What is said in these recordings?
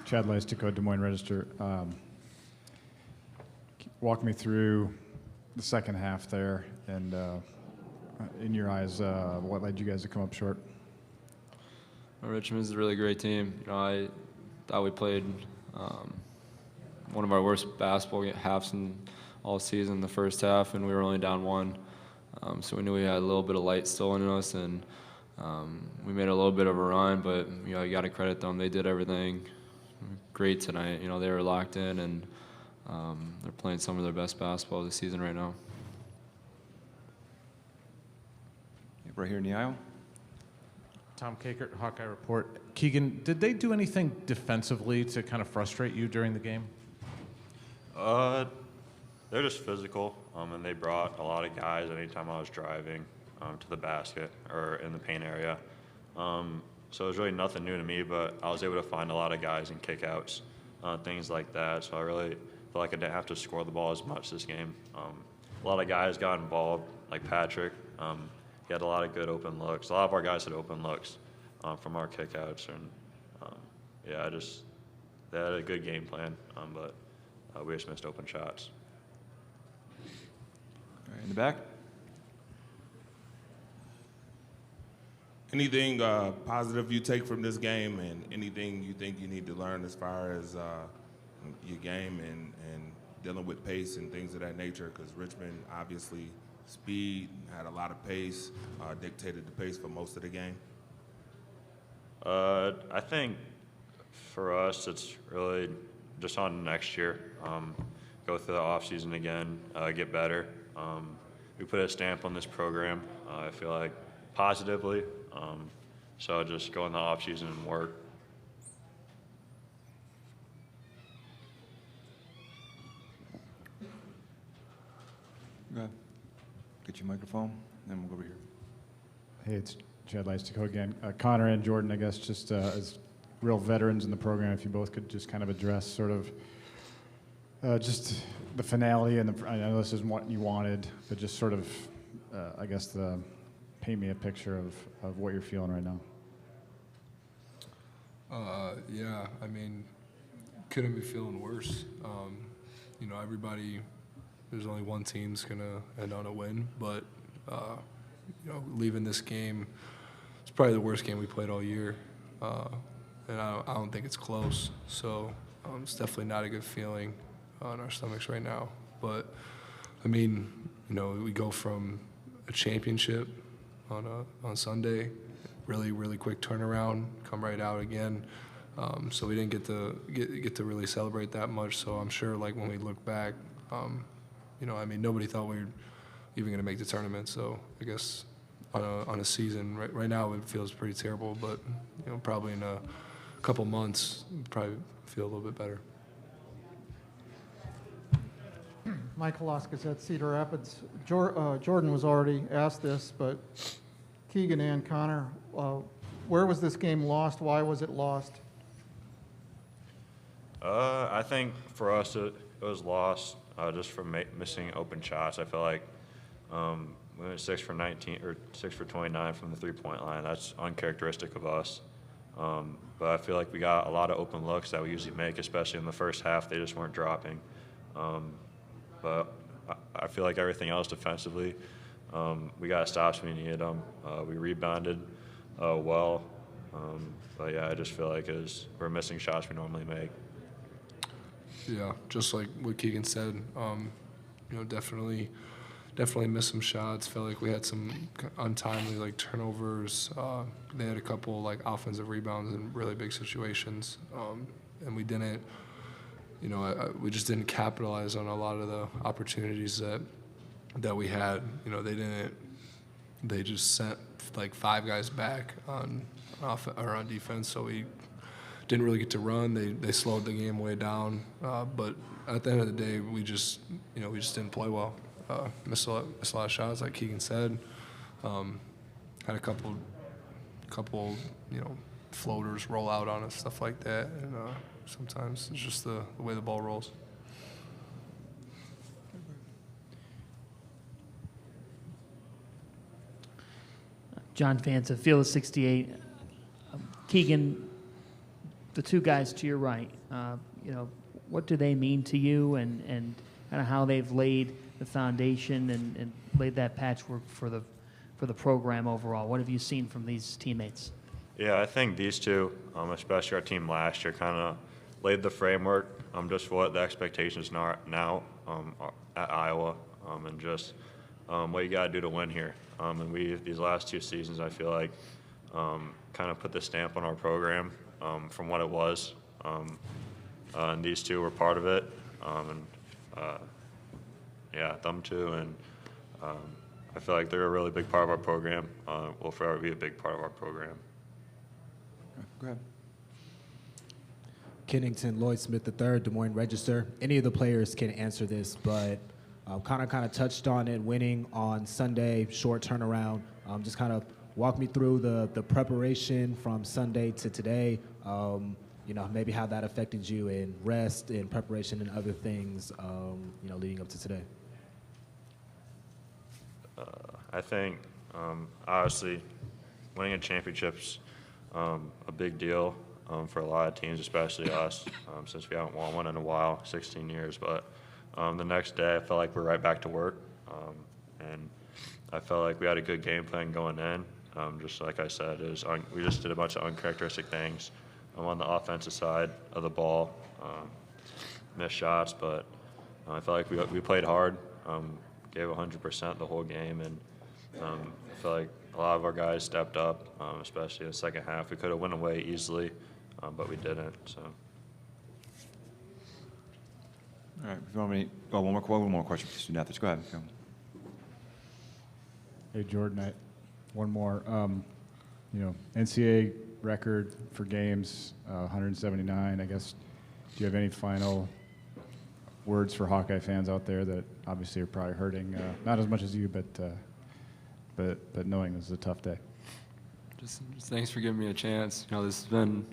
Chad Leistico, Des Moines Register. Walk me through the second half there, and in your eyes, what led you guys to come up short? Richmond's a really great team. I thought we played one of our worst basketball halves in all season, the first half, and we were only down one. So we knew we had a little bit of light still in us, and we made a little bit of a run. But you got to credit them; they did everything great tonight. They were locked in, and they're playing some of their best basketball this season right now. Right here in the aisle. Tom Kakert, Hawkeye Report. Keegan, did they do anything defensively to kind of frustrate you during the game? They're just physical, and they brought a lot of guys anytime I was driving to the basket or in the paint area. So it was really nothing new to me, but I was able to find a lot of guys in kickouts, things like that. So I really feel like I didn't have to score the ball as much this game. A lot of guys got involved, like Patrick. He had a lot of good open looks. A lot of our guys had open looks from our kickouts, and they had a good game plan, but we just missed open shots. All right, in the back. Anything positive you take from this game, and anything you think you need to learn as far as your game and dealing with pace and things of that nature? Because Richmond, obviously, speed, had a lot of pace, dictated the pace for most of the game. I think for us, it's really just on next year. Go through the off season again, get better. We put a stamp on this program. I feel like positively. So just go in the off season and work. Go ahead. Get your microphone, and then we'll go over here. Hey, it's Chad Leistico again. Connor and Jordan, I guess, just as real veterans in the program, if you both could just kind of address sort of just the finality, and I know this isn't what you wanted, but just sort of, I guess, paint me a picture of what you're feeling right now. Yeah, I mean, couldn't be feeling worse. Everybody, there's only one team's going to end on a win, but, leaving this game, it's probably the worst game we played all year, and I don't think it's close. So it's definitely not a good feeling on our stomachs right now. But, I mean, we go from a championship on Sunday, really, really quick turnaround, come right out again. So we didn't get to really celebrate that much. So I'm sure, like, when we look back, nobody thought we were even going to make the tournament. So I guess on a season right now it feels pretty terrible, but probably in a couple months probably feel a little bit better. Michael Oskis at Cedar Rapids. Jordan was already asked this, but Keegan and Connor, where was this game lost? Why was it lost? I think for us it was lost just from missing open shots. I feel like we went 6 for 19 or 6 for 29 from the three-point line. That's uncharacteristic of us. But I feel like we got a lot of open looks that we usually make, especially in the first half. They just weren't dropping. But I feel like everything else defensively, we got stops when we needed them. We rebounded well. But yeah, I just feel like we're missing shots we normally make. Yeah, just like what Keegan said, definitely missed some shots. Felt like we had some untimely turnovers. They had a couple offensive rebounds in really big situations, and we didn't. We just didn't capitalize on a lot of the opportunities that we had. They just sent 5 guys back on defense, so we didn't really get to run. They slowed the game way down. But at the end of the day, we just didn't play well. Missed a lot of shots, like Keegan said. Had a couple floaters roll out on us, stuff like that, and sometimes it's just the way the ball rolls. John Fanta, Field 68. Keegan, the two guys to your right, you know, what do they mean to you, and kind of how they've laid the foundation and laid that patchwork for the program overall? What have you seen from these teammates? Yeah, I think these two, especially our team last year, kind of laid the framework just for what the expectations are now at Iowa, and just what you got to do to win here. And these last 2 seasons, I feel like, kind of put the stamp on our program from what it was. And these two were part of it. Yeah, them two. And I feel like they're a really big part of our program. Will forever be a big part of our program. Go ahead. Kennington Lloyd Smith III, Des Moines Register. Any of the players can answer this, but kind of touched on it, winning on Sunday, short turnaround. Just kind of walk me through the preparation from Sunday to today. You know, maybe how that affected you in rest, in preparation, and other things, you know, leading up to today. I think, obviously, winning a championship's a big deal for a lot of teams, especially us, since we haven't won one in a while, 16 years. But the next day, I felt like we're right back to work, and I felt like we had a good game plan going in. Just like I said, we just did a bunch of uncharacteristic things on the offensive side of the ball, missed shots, but I felt like we played hard, gave 100% the whole game, and I feel like a lot of our guys stepped up, especially in the second half. We could have went away easily, but we didn't. So. All right. If you want me, one more question for the student athletes. Go ahead. Go. Hey, Jordan, one more. You know, NCAA record for games, 179. I guess, do you have any final words for Hawkeye fans out there that obviously are probably hurting, not as much as you, but knowing this is a tough day? Just thanks for giving me a chance. You know, this has been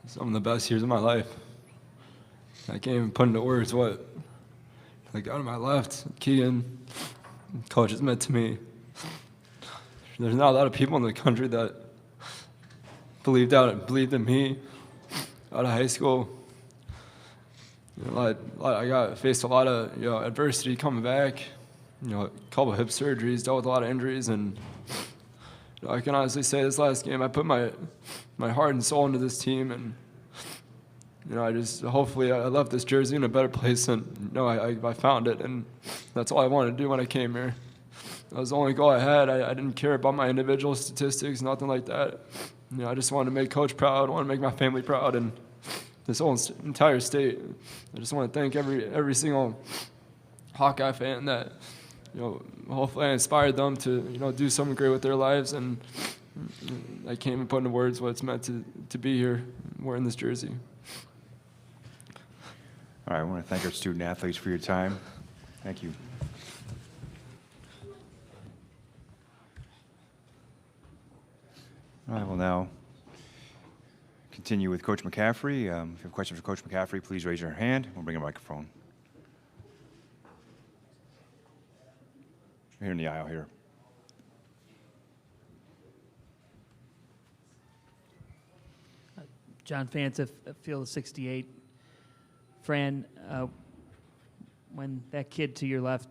some of the best years of my life. I can't even put into words what, like, out of my left, Keegan, coach has meant to me. There's not a lot of people in the country that believed in me out of high school. You know, I faced a lot of, you know, adversity coming back. You know, a couple of hip surgeries, dealt with a lot of injuries, and you know, I can honestly say this last game, I put my heart and soul into this team, and you know, hopefully I left this jersey in a better place than, you know, I found it, and that's all I wanted to do when I came here. That was the only goal I had. I didn't care about my individual statistics, nothing like that. You know, I just wanted to make Coach proud, I wanted to make my family proud, and this whole entire state. I just want to thank every single Hawkeye fan that, you know, hopefully I inspired them to, you know, do something great with their lives, and I can't even put into words what it's meant to be here wearing this jersey. All right. I want to thank our student athletes for your time. Thank you. All right. We'll now continue with Coach McCaffrey. If you have questions for Coach McCaffrey, please raise your hand. We'll bring a microphone. Here in the aisle here. John Fanta, Field 68. Fran, when that kid to your left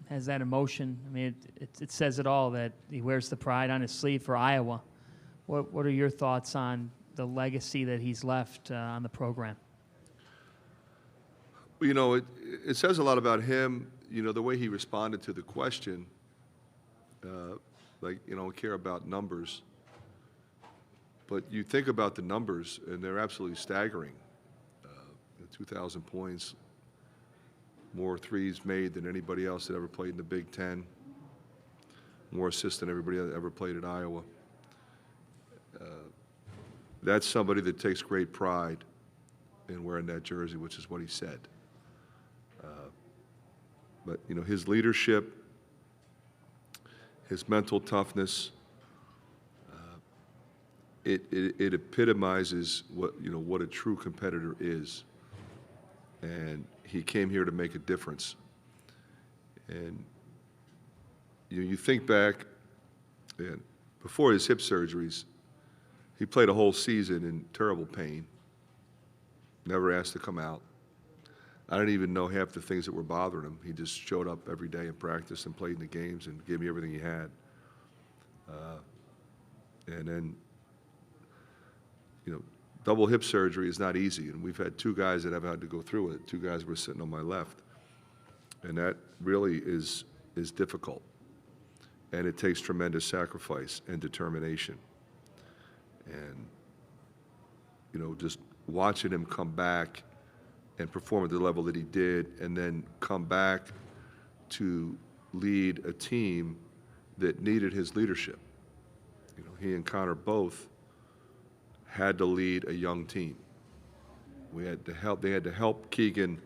has that emotion, I mean, it says it all, that he wears the pride on his sleeve for Iowa. What are your thoughts on the legacy that he's left on the program? You know, it says a lot about him, you know, the way he responded to the question. Like, you know, care about numbers. But you think about the numbers, and they're absolutely staggering. 2,000 points, more threes made than anybody else that ever played in the Big Ten, more assists than everybody that ever played at Iowa. That's somebody that takes great pride in wearing that jersey, which is what he said. But, you know, his leadership, his mental toughness, it epitomizes what a true competitor is. And he came here to make a difference. And you think back, and before his hip surgeries, He played a whole season in terrible pain, never asked to come out. I didn't even know half the things that were bothering him. He just showed up every day and practiced and played in the games and gave me everything he had. And then, you know, double hip surgery is not easy, and we've had 2 guys that have had to go through it. 2 guys were sitting on my left, and that really is difficult, and it takes tremendous sacrifice and determination. And, you know, just watching him come back and perform at the level that he did, and then come back to lead a team that needed his leadership. You know, he and Connor both had to lead a young team. They had to help Keegan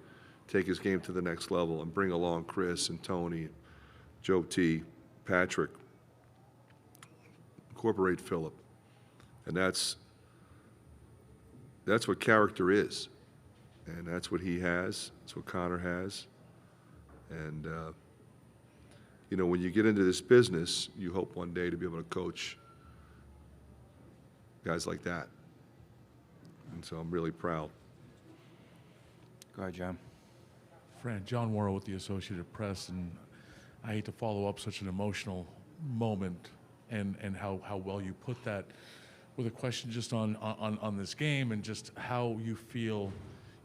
take his game to the next level and bring along Chris and Tony, Joe T, Patrick, incorporate Philip. And that's what character is. And that's what he has. That's what Connor has. And, you know, when you get into this business, you hope one day to be able to coach guys like that. And so I'm really proud. Go ahead, John. Fran, John Worrell with the Associated Press, and I hate to follow up such an emotional moment and how well you put that with a question just on this game and just how you feel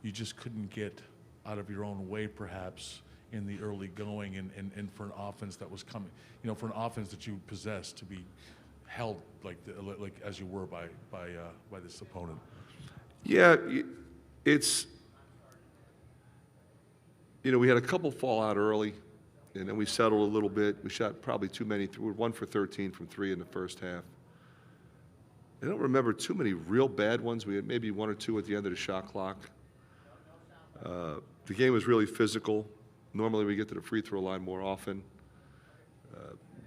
you just couldn't get out of your own way perhaps in the early going and for an offense that was coming, you know, for an offense that you possessed to be held like as you were by this opponent. Yeah, it's, you know, we had a couple fall out early, and then we settled a little bit. We shot probably too many. We were 1 for 13 from 3 in the first half. I don't remember too many real bad ones. We had maybe 1 or 2 at the end of the shot clock. The game was really physical. Normally we get to the free throw line more often.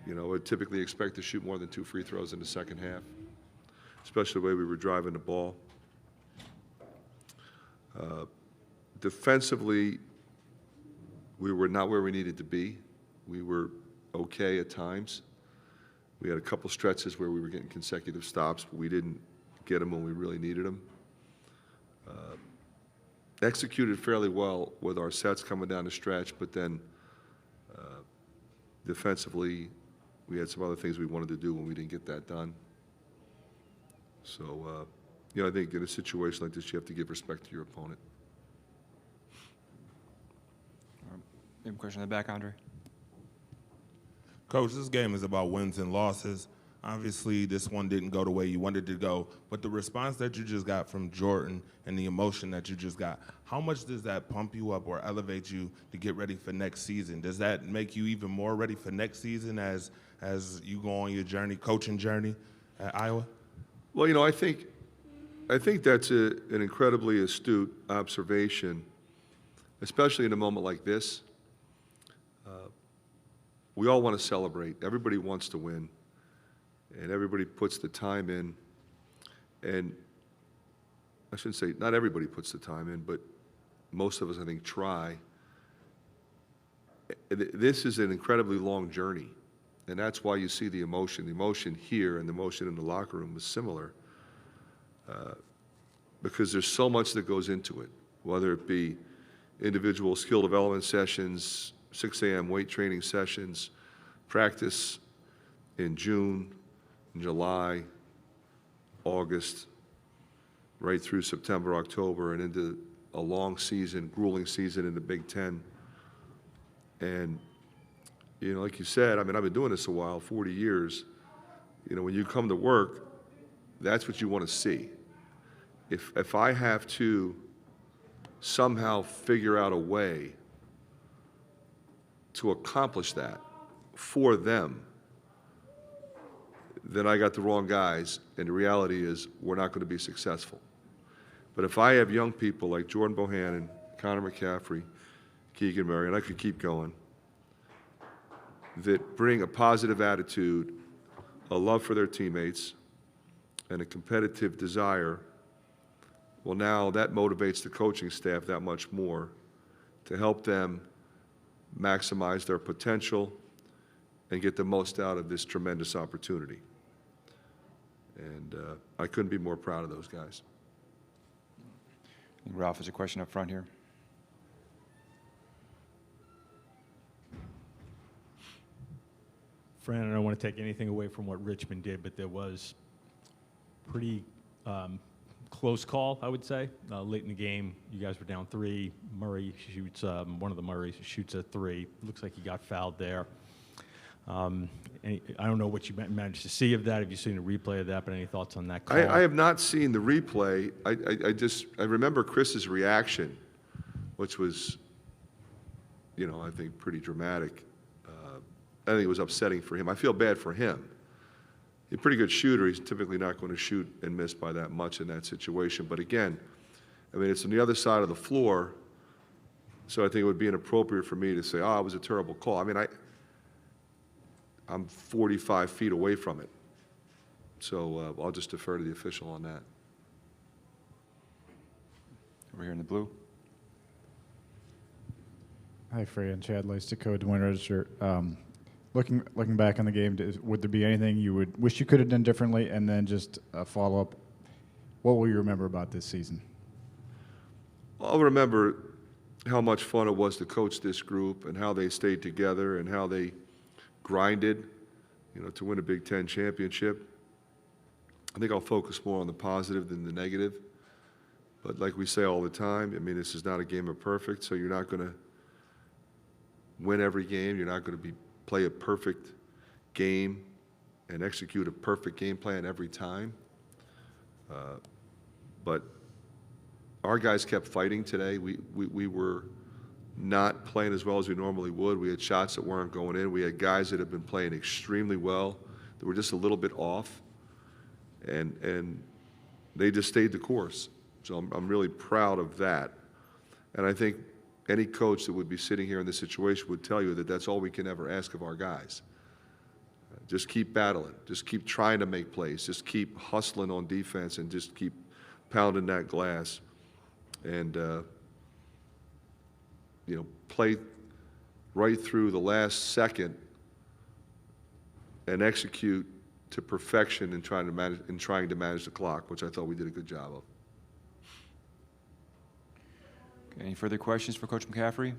You know, I'd typically expect to shoot more than 2 free throws in the second half, especially the way we were driving the ball. Defensively, we were not where we needed to be. We were okay at times. We had a couple stretches where we were getting consecutive stops, but we didn't get them when we really needed them. Executed fairly well with our sets coming down the stretch, but then defensively, we had some other things we wanted to do when we didn't get that done. So, you know, I think in a situation like this, you have to give respect to your opponent. You have a question in the back, Andre? Coach, this game is about wins and losses. Obviously, this one didn't go the way you wanted it to go, but the response that you just got from Jordan and the emotion that you just got, how much does that pump you up or elevate you to get ready for next season? Does that make you even more ready for next season as you go on your journey, coaching journey at Iowa? Well, you know, I think that's an incredibly astute observation, especially in a moment like this. We all want to celebrate. Everybody wants to win, and everybody puts the time in. And I shouldn't say not everybody puts the time in, but most of us, I think, try. This is an incredibly long journey, and that's why you see the emotion. The emotion here and the emotion in the locker room was similar, because there's so much that goes into it, whether it be individual skill development sessions, 6 a.m. weight training sessions, practice in June, July, August, right through September, October, and into a long season, grueling season in the Big Ten. And, you know, like you said, I mean, I've been doing this a while, 40 years. You know, when you come to work, that's what you want to see. If I have to somehow figure out a way to accomplish that for them, then I got the wrong guys, and the reality is we're not going to be successful. But if I have young people like Jordan Bohannon, Connor McCaffrey, Keegan Murray, and I could keep going, that bring a positive attitude, a love for their teammates, and a competitive desire, well, now that motivates the coaching staff that much more to help them maximize their potential and get the most out of this tremendous opportunity. And I couldn't be more proud of those guys. I think Ralph has a question up front here. Fran, I don't want to take anything away from what Richmond did, but there was pretty close call, I would say. Late in the game, you guys were down 3. Murray shoots, one of the Murrays shoots a 3. Looks like he got fouled there. I don't know what you managed to see of that. Have you seen a replay of that? But any thoughts on that call? I have not seen the replay. I remember Chris's reaction, which was, I think pretty dramatic. I think it was upsetting for him. I feel bad for him. He's a pretty good shooter. He's typically not going to shoot and miss by that much in that situation. But again, it's on the other side of the floor, so I think it would be inappropriate for me to say, it was a terrible call. I'm 45 feet away from it. So I'll just defer to the official on that. Over here in the blue. Hi, Fran. Chad Leistikow, Des Moines Register. Looking back on the game, would there be anything you would wish you could have done differently? And then just a follow-up, what will you remember about this season? I'll remember how much fun it was to coach this group and how they stayed together and how they grinded, to win a Big Ten championship. I think I'll focus more on the positive than the negative. But like we say all the time, this is not a game of perfect, so you're not going to win every game. You're not going to play a perfect game and execute a perfect game plan every time. But our guys kept fighting today. We were not playing as well as we normally would. We had shots that weren't going in. We had guys that have been playing extremely well that were just a little bit off, and they just stayed the course. So I'm really proud of that. And I think any coach that would be sitting here in this situation would tell you that that's all we can ever ask of our guys. Just keep battling. Just keep trying to make plays. Just keep hustling on defense and just keep pounding that glass. And, play right through the last second and execute to perfection in trying to manage the clock, which I thought we did a good job of. Any further questions for Coach McCaffrey?